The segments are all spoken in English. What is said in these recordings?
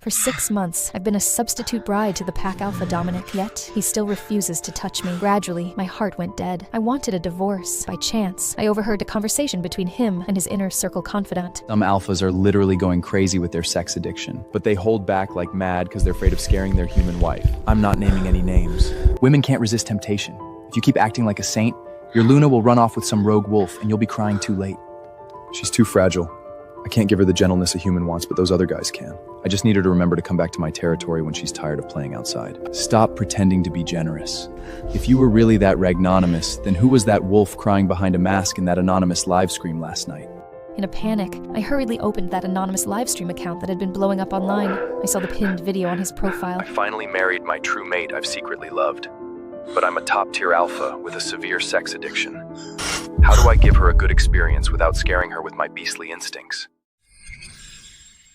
For 6 months, I've been a substitute bride to the pack alpha Dominic, yet he still refuses to touch me. Gradually, my heart went dead. I wanted a divorce. By chance, I overheard a conversation between him and his inner circle confidant. Some alphas are literally going crazy with their sex addiction, but they hold back like mad because they're afraid of scaring their human wife. I'm not naming any names. Women can't resist temptation. If you keep acting like a saint, your Luna will run off with some rogue wolf and you'll be crying too late. She's too fragile. I can't give her the gentleness a human wants, but those other guys can. I just need her to remember to come back to my territory when she's tired of playing outside. Stop pretending to be generous. If you were really that ragnonymous, then who was that wolf crying behind a mask in that anonymous live stream last night? In a panic, I hurriedly opened that anonymous livestream account that had been blowing up online. I saw the pinned video on his profile. I finally married my true mate I've secretly loved. But I'm a top-tier alpha with a severe sex addiction. How do I give her a good experience without scaring her with my beastly instincts?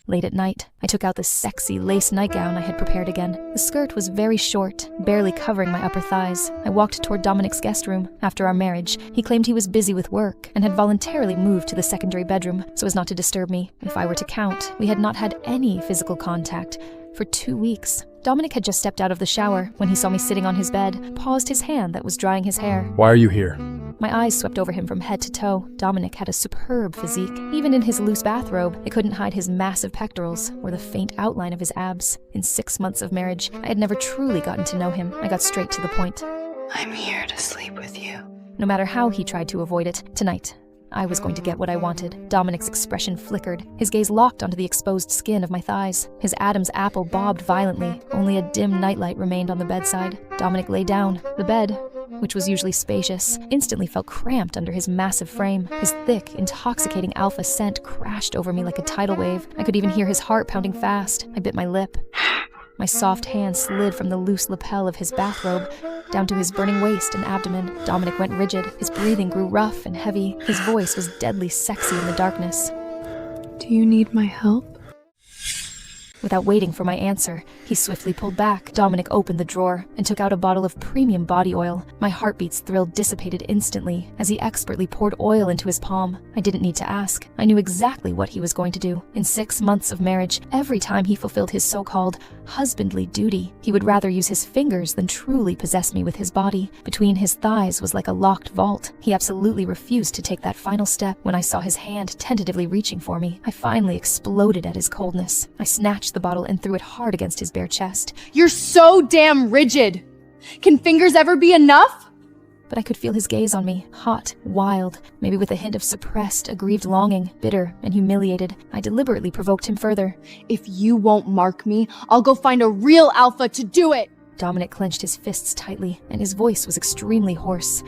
Late at night, I took out the sexy lace nightgown I had prepared again. The skirt was very short, barely covering my upper thighs. I walked toward Dominic's guest room. After our marriage, he claimed he was busy with work and had voluntarily moved to the secondary bedroom so as not to disturb me. If I were to count, we had not had any physical contact for 2 weeks. Dominic had just stepped out of the shower when he saw me sitting on his bed, paused his hand that was drying his hair. Why are you here? My eyes swept over him from head to toe. Dominic had a superb physique. Even in his loose bathrobe, it couldn't hide his massive pectorals or the faint outline of his abs. In 6 months of marriage, I had never truly gotten to know him. I got straight to the point. I'm here to sleep with you. No matter how he tried to avoid it, tonight, I was going to get what I wanted. Dominic's expression flickered. His gaze locked onto the exposed skin of my thighs. His Adam's apple bobbed violently. Only a dim nightlight remained on the bedside. Dominic lay down. The bed, which was usually spacious, instantly felt cramped under his massive frame. His thick, intoxicating alpha scent crashed over me like a tidal wave. I could even hear his heart pounding fast. I bit my lip. My soft hand slid from the loose lapel of his bathrobe down to his burning waist and abdomen. Dominic went rigid. His breathing grew rough and heavy. His voice was deadly sexy in the darkness. Do you need my help? Without waiting for my answer, he swiftly pulled back. Dominic opened the drawer and took out a bottle of premium body oil. My heartbeat's thrill dissipated instantly as he expertly poured oil into his palm. I didn't need to ask. I knew exactly what he was going to do. In 6 months of marriage, every time he fulfilled his so-called husbandly duty, he would rather use his fingers than truly possess me with his body. Between his thighs was like a locked vault. He absolutely refused to take that final step. When I saw his hand tentatively reaching for me, I finally exploded at his coldness. I snatched the bottle and threw it hard against his bare chest. You're so damn rigid! Can fingers ever be enough? But I could feel his gaze on me, hot, wild, maybe with a hint of suppressed, aggrieved longing, bitter and humiliated. I deliberately provoked him further. If you won't mark me, I'll go find a real alpha to do it! Dominic clenched his fists tightly, and his voice was extremely hoarse.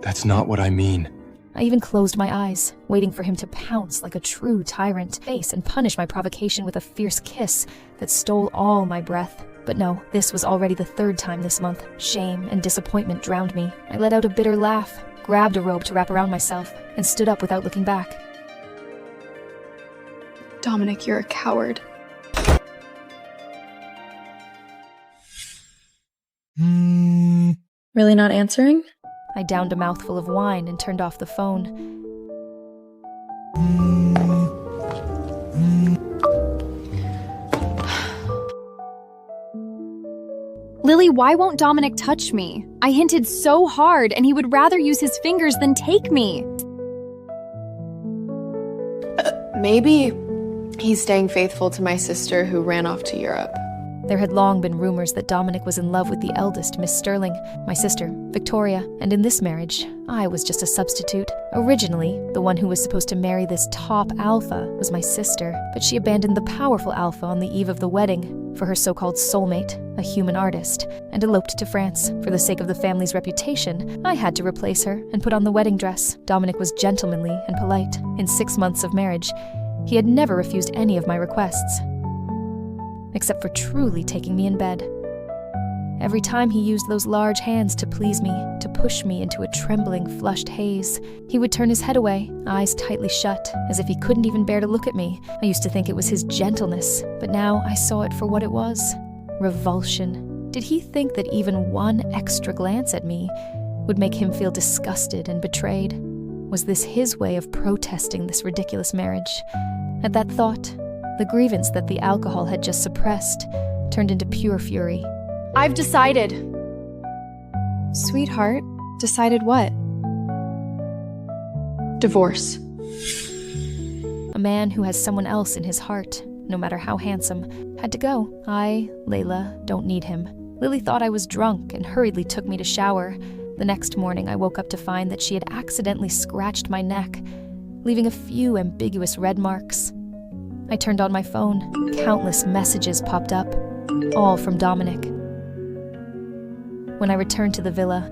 That's not what I mean. I even closed my eyes, waiting for him to pounce like a true tyrant, face and punish my provocation with a fierce kiss that stole all my breath. But no, this was already the 3rd time this month. Shame and disappointment drowned me. I let out a bitter laugh, grabbed a robe to wrap around myself, and stood up without looking back. Dominic, you're a coward. Really not answering? I downed a mouthful of wine and turned off the phone. Lily, why won't Dominic touch me? I hinted so hard, and he would rather use his fingers than take me. Maybe he's staying faithful to my sister who ran off to Europe. There had long been rumors that Dominic was in love with the eldest, Miss Sterling, my sister, Victoria, and in this marriage, I was just a substitute. Originally, the one who was supposed to marry this top alpha was my sister, but she abandoned the powerful alpha on the eve of the wedding for her so-called soulmate, a human artist, and eloped to France. For the sake of the family's reputation, I had to replace her and put on the wedding dress. Dominic was gentlemanly and polite. In 6 months of marriage, he had never refused any of my requests, except for truly taking me in bed. Every time he used those large hands to please me, to push me into a trembling, flushed haze, he would turn his head away, eyes tightly shut, as if he couldn't even bear to look at me. I used to think it was his gentleness, but now I saw it for what it was. Revulsion. Did he think that even one extra glance at me would make him feel disgusted and betrayed? Was this his way of protesting this ridiculous marriage? At that thought, The grievance that the alcohol had just suppressed turned into pure fury. I've decided. Sweetheart, decided what? Divorce. A man who has someone else in his heart, no matter how handsome, had to go. I, Layla, don't need him. Lily thought I was drunk and hurriedly took me to shower. The next morning, I woke up to find that she had accidentally scratched my neck, leaving a few ambiguous red marks. I turned on my phone. Countless messages popped up, all from Dominic. When I returned to the villa,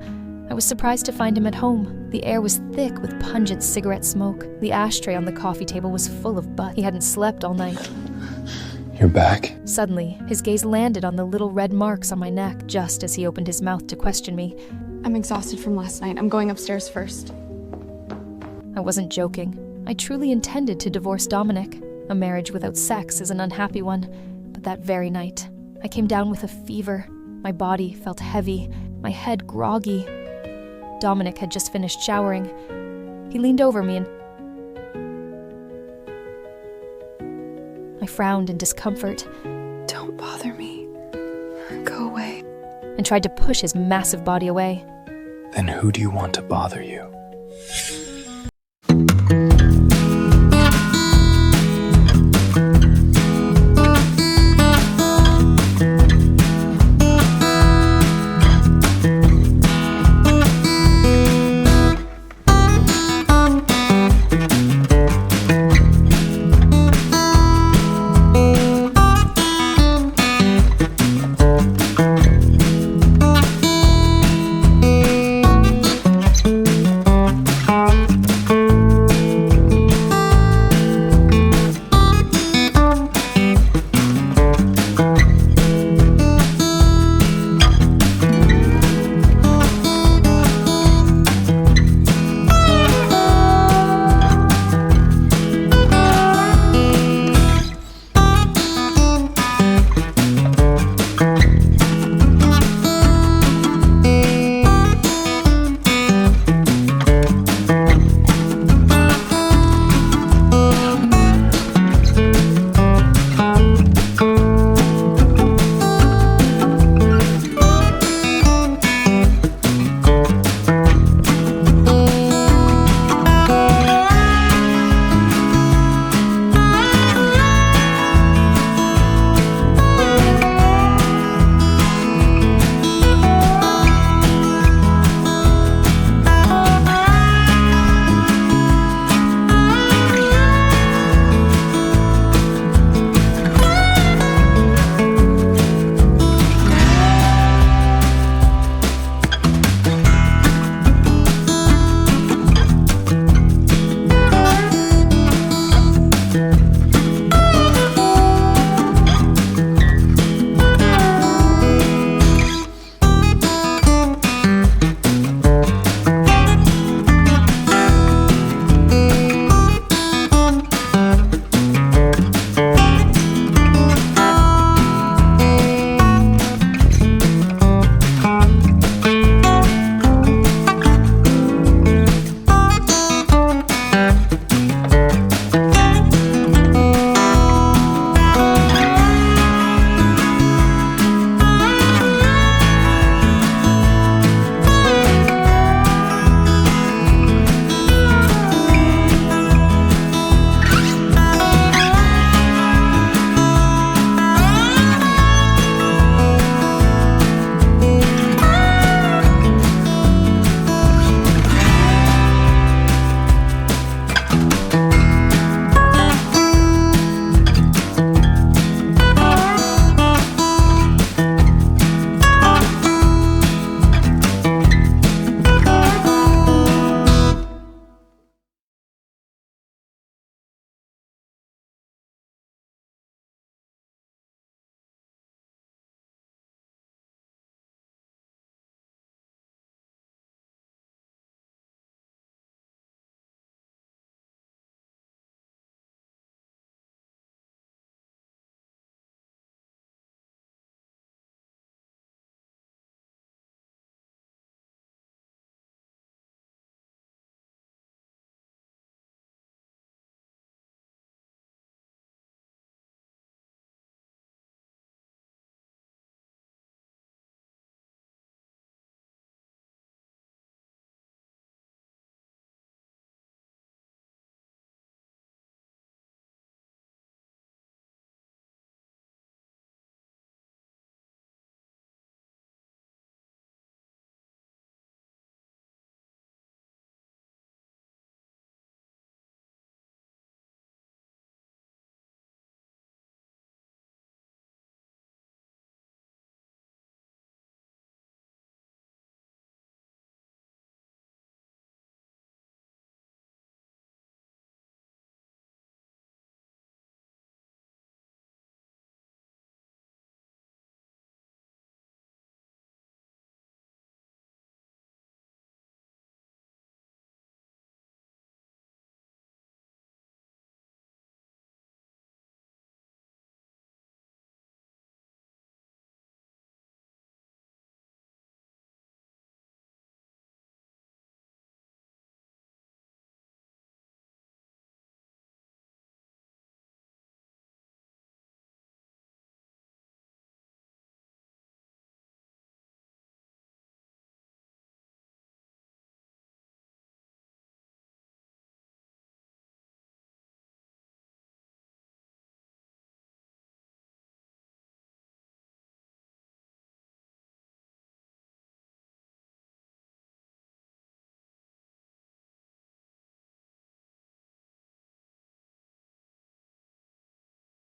I was surprised to find him at home. The air was thick with pungent cigarette smoke. The ashtray on the coffee table was full of butt. He hadn't slept all night. You're back? Suddenly, his gaze landed on the little red marks on my neck just as he opened his mouth to question me. I'm exhausted from last night. I'm going upstairs first. I wasn't joking. I truly intended to divorce Dominic. A marriage without sex is an unhappy one. But that very night, I came down with a fever. My body felt heavy, my head groggy. Dominic had just finished showering. He leaned over me and I frowned in discomfort. Don't bother me. Go away. And tried to push his massive body away. Then who do you want to bother you?